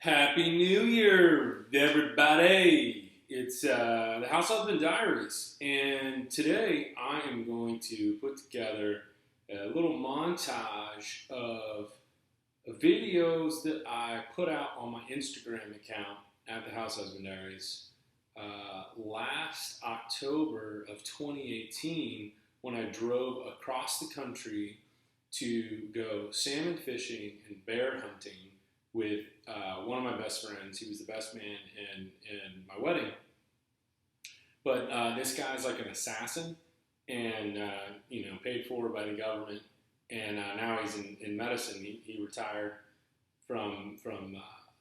Happy New Year, everybody! It's the House Husband Diaries, and today I am going to put together a little montage of videos that I put out on my Instagram account at the House Husband Diaries last October of 2018 when I drove across the country to go salmon fishing and bear hunting with one of my best friends. He was the best man in my wedding. But this guy's like an assassin and, paid for by the government. And now he's in medicine. He retired from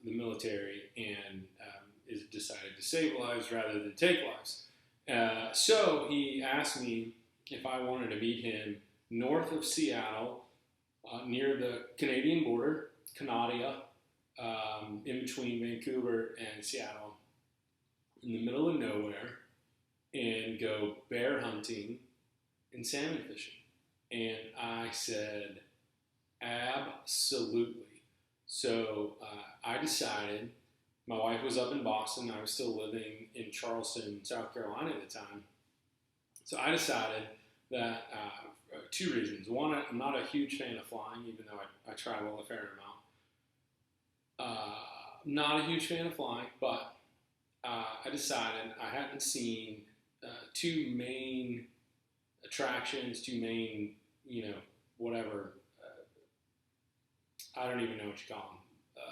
the military and is decided to save lives rather than take lives. So he asked me if I wanted to meet him north of Seattle, near the Canadian border, Canada, in between Vancouver and Seattle, in the middle of nowhere, and go bear hunting and salmon fishing. And I said, absolutely. So I decided, my wife was up in Boston, I was still living in Charleston, South Carolina at the time. So I decided that, two reasons. One, I'm not a huge fan of flying, even though I travel a fair amount. Not a huge fan of flying, but I decided I hadn't seen two main attractions, two main, whatever, I don't even know what you call them,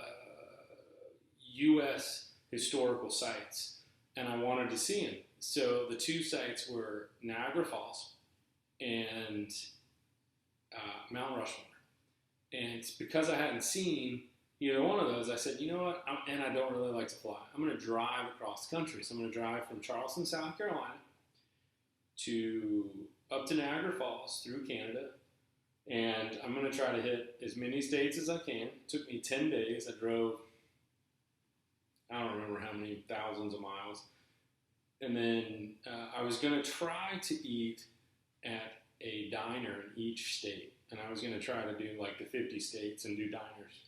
U.S. historical sites, and I wanted to see them. So the two sites were Niagara Falls and Mount Rushmore. And it's because I hadn't seen either one of those, I said, you know what, and I don't really like to fly. I'm going to drive across the country. So I'm going to drive from Charleston, South Carolina, up to Niagara Falls through Canada, and I'm going to try to hit as many states as I can. It took me 10 days. I drove, I don't remember how many thousands of miles. And then I was going to try to eat at a diner in each state. And I was going to try to do like the 50 states and do diners.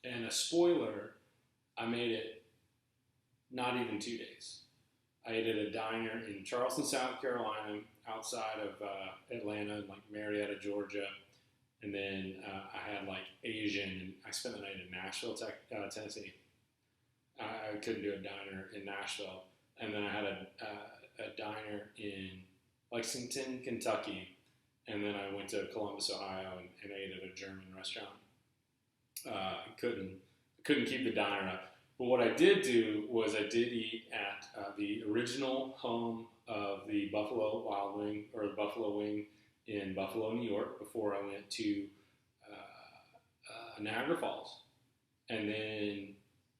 And a spoiler, I made it not even 2 days. I ate at a diner in Charleston, South Carolina, outside of Atlanta, like Marietta, Georgia. And then I had like Asian, and I spent the night in Nashville, Tennessee. I couldn't do a diner in Nashville. And then I had a diner in Lexington, Kentucky. And then I went to Columbus, Ohio, and ate at a German restaurant. Couldn't keep the diner up. But what I did do was I did eat at the original home of the Buffalo Wild Wing, or the Buffalo Wing in Buffalo, New York, before I went to Niagara Falls. And then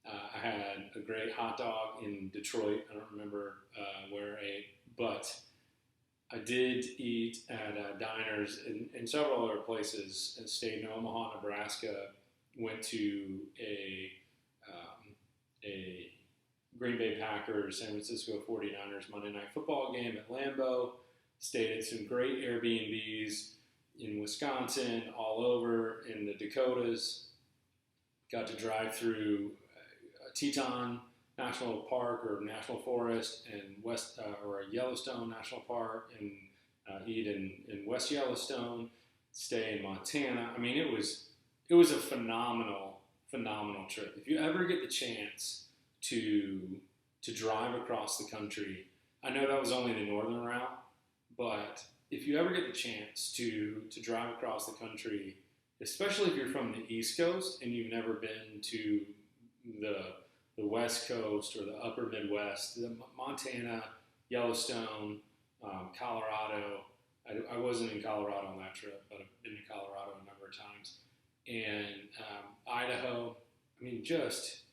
I had a great hot dog in Detroit. I don't remember where I ate, but I did eat at diners in several other places. I stayed in Omaha, Nebraska. Went to a Green Bay Packers, San Francisco 49ers Monday Night Football game at Lambeau. Stayed at some great Airbnbs in Wisconsin, all over in the Dakotas. Got to drive through Teton National Park or National Forest and or Yellowstone National Park, and eat in West Yellowstone. Stay in Montana. I mean, it was a phenomenal trip. If you ever get the chance to drive across the country, I know that was only the northern route, but if you ever get the chance to drive across the country, especially if you're from the East Coast and you've never been to the West Coast or the upper Midwest, the Montana, Yellowstone, Colorado. I wasn't in Colorado on that trip, but I've been to Colorado a number of times. And Idaho, I mean, just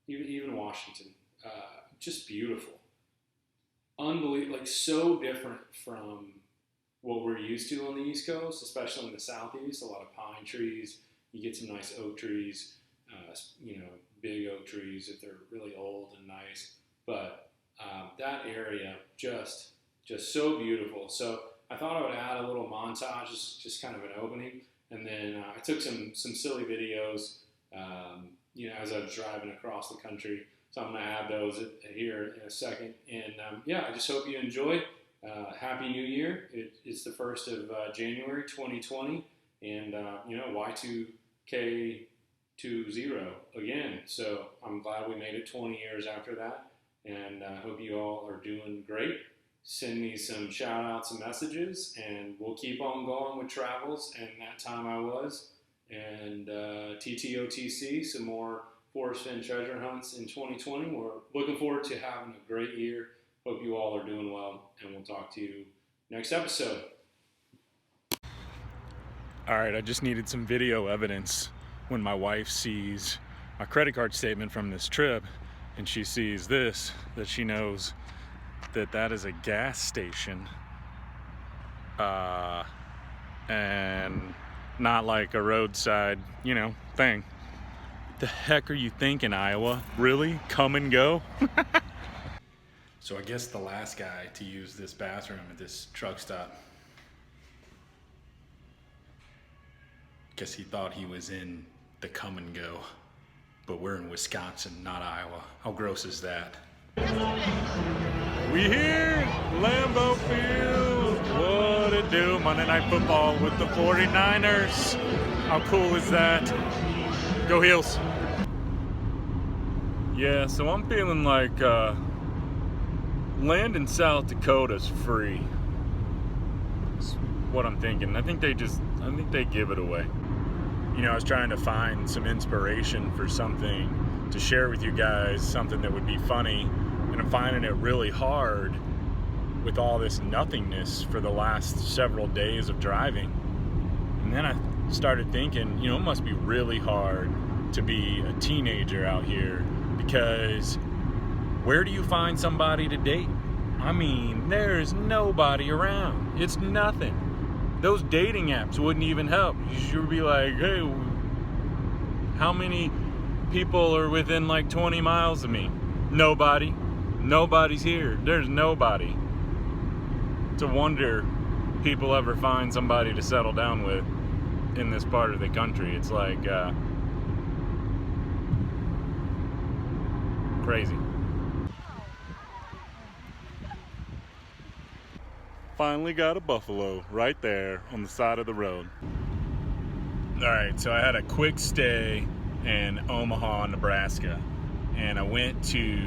even Washington, just beautiful, unbelievable, like so different from what we're used to on the East Coast, especially in the Southeast. A lot of pine trees. You get some nice oak trees, big oak trees if they're really old and nice. But that area just so beautiful. So I thought I would add a little montage, just kind of an opening. And then I took some silly videos, as I was driving across the country. So I'm going to add those here in a second. And I just hope you enjoy. Happy New Year. It's the 1st of January 2020. And, Y2K20 again. So I'm glad we made it 20 years after that. And I hope you all are doing great. Send me some shout outs and messages, and we'll keep on going with travels. And that time I was. And TTOTC, some more forest fin treasure hunts in 2020. We're looking forward to having a great year. Hope you all are doing well, and we'll talk to you next episode. All right, I just needed some video evidence when my wife sees my credit card statement from this trip, and she sees this, that she knows that is a gas station, and not like a roadside, thing. The heck are you thinking, Iowa? Really? Come and go? So I guess the last guy to use this bathroom at this truck stop, guess he thought he was in the come and go, but we're in Wisconsin, not Iowa. How gross is that? We here, Lambeau Field. What it do? Monday Night Football with the 49ers. How cool is that? Go Heels. Yeah, so I'm feeling like land in South Dakota's free. That's what I'm thinking. I think they give it away. I was trying to find some inspiration for something to share with you guys, something that would be funny, and I'm finding it really hard with all this nothingness for the last several days of driving. And then I started thinking, it must be really hard to be a teenager out here, because where do you find somebody to date? I mean, there's nobody around. It's nothing. Those dating apps wouldn't even help. You should be like, hey, how many people are within like 20 miles of me? Nobody. Nobody's here. There's nobody. It's a wonder people ever find somebody to settle down with in this part of the country. It's like crazy. Finally got a buffalo right there on the side of the road. All right, so I had a quick stay in Omaha, Nebraska, and I went to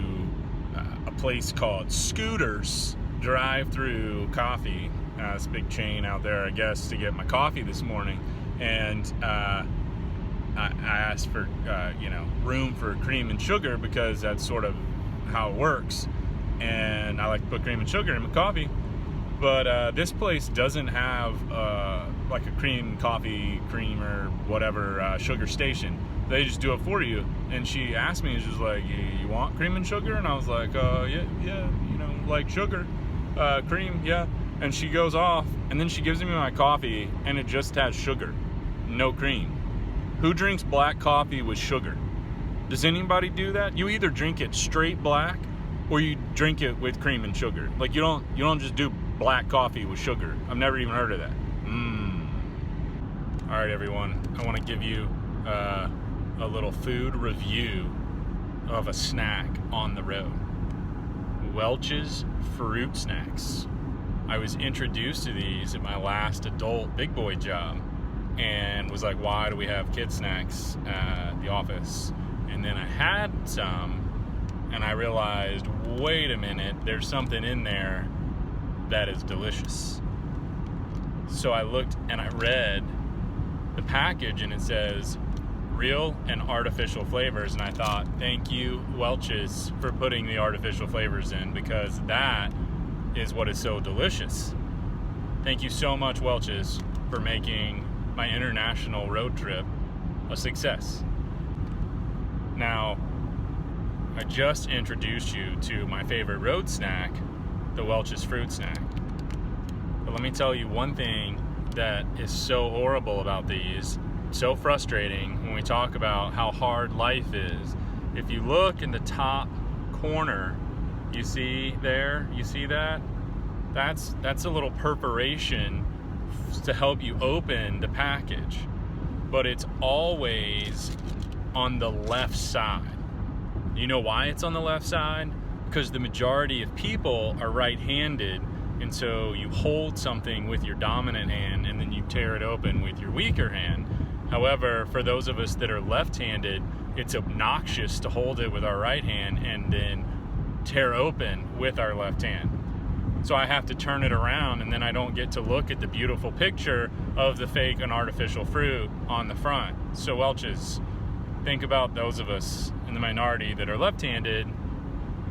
a place called Scooter's Drive-Through Coffee. It's a big chain out there, I guess, to get my coffee this morning. And I asked for room for cream and sugar, because that's sort of how it works. And I like to put cream and sugar in my coffee. But this place doesn't have like a cream or whatever sugar station. They just do it for you. And she asked me, she's like, you want cream and sugar? And I was like, yeah, like sugar, cream, yeah. And she goes off, and then she gives me my coffee, and it just has sugar, no cream. Who drinks black coffee with sugar? Does anybody do that? You either drink it straight black, or you drink it with cream and sugar. Like you don't just do black coffee with sugar. I've never even heard of that. All right, everyone. I want to give you a little food review of a snack on the road. Welch's Fruit Snacks. I was introduced to these at my last adult big boy job, and was like, why do we have kid snacks at the office? And then I had some, and I realized, wait a minute, there's something in there that is delicious. So I looked and I read the package, and it says real and artificial flavors, and I thought, thank you, Welch's, for putting the artificial flavors in, because that is what is so delicious. Thank you so much, Welch's, for making my international road trip a success. Now, I just introduced you to my favorite road snack, the Welch's Fruit Snack. But let me tell you one thing that is so horrible about these, so frustrating when we talk about how hard life is. If you look in the top corner, you see that? That's a little perforation to help you open the package. But it's always on the left side. You know why it's on the left side? Because the majority of people are right-handed, and so you hold something with your dominant hand and then you tear it open with your weaker hand. However, for those of us that are left-handed, it's obnoxious to hold it with our right hand and then tear open with our left hand. So I have to turn it around, and then I don't get to look at the beautiful picture of the fake and artificial fruit on the front. So Welch's, think about those of us in the minority that are left-handed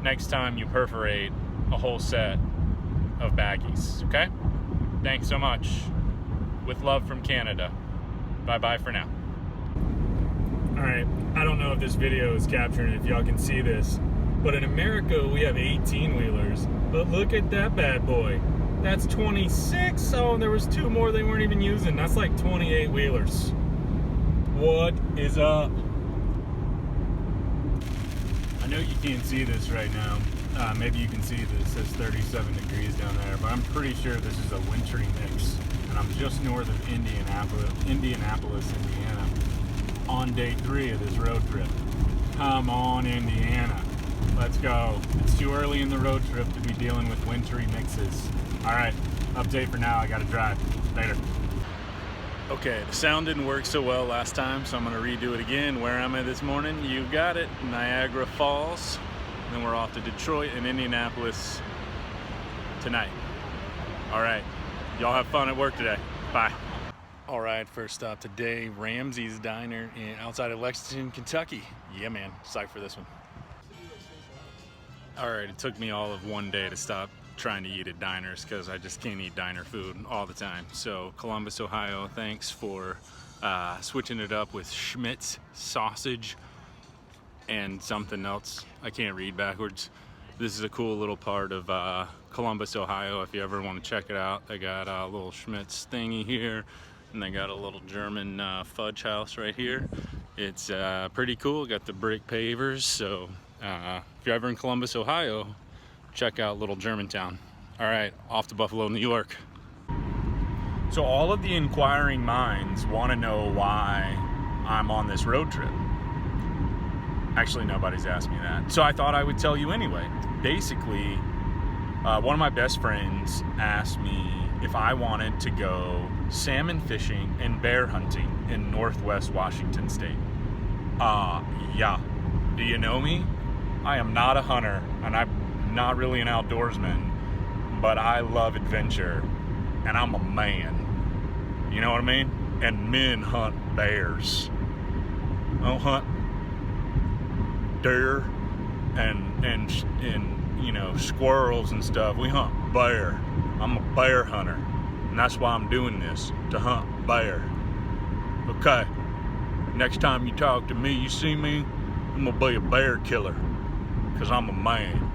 next time you perforate a whole set of baggies, okay? Thanks so much. With love from Canada. Bye-bye for now. All right, I don't know if this video is capturing it, if y'all can see this, but in America, we have 18-wheelers, but look at that bad boy. That's 26. Oh, and there was 2 more they weren't even using. That's like 28-wheelers. What is up? I know you can't see this right now. Maybe you can see that it says 37 degrees down there, but I'm pretty sure this is a wintry mix. And I'm just north of Indianapolis, Indiana, on day 3 of this road trip. Come on, Indiana. Let's go. It's too early in the road trip to be dealing with wintry mixes. All right, update for now. I gotta drive. Later. Okay, the sound didn't work so well last time, so I'm gonna redo it again. Where am I this morning? You got it, Niagara Falls. Then we're off to Detroit and Indianapolis tonight. All right, y'all have fun at work today. Bye. All right, first stop today, Ramsey's Diner outside of Lexington, Kentucky. Yeah, man, psyched for this one. All right, it took me all of one day to stop trying to eat at diners because I just can't eat diner food all the time. So Columbus, Ohio, thanks for switching it up with Schmidt's sausage and something else. I can't read backwards. This is a cool little part of Columbus, Ohio. If you ever want to check it out, they got a little Schmidt's thingy here, and they got a little German fudge house right here. It's pretty cool. Got the brick pavers, so if you're ever in Columbus, Ohio, check out Little Germantown. All right, off to Buffalo, New York. So all of the inquiring minds want to know why I'm on this road trip. Actually, nobody's asked me that, so I thought I would tell you anyway. Basically, one of my best friends asked me if I wanted to go salmon fishing and bear hunting in Northwest Washington State. Yeah. Do you know me? I am not a hunter, and I'm not really an outdoorsman, but I love adventure, and I'm a man. You know what I mean? And men hunt bears. I don't hunt deer and you know, squirrels and stuff. We hunt bear. I'm a bear hunter, and that's why I'm doing this, to hunt bear. Okay, next time you talk to me, you see me, I'm gonna be a bear killer, because I'm a man.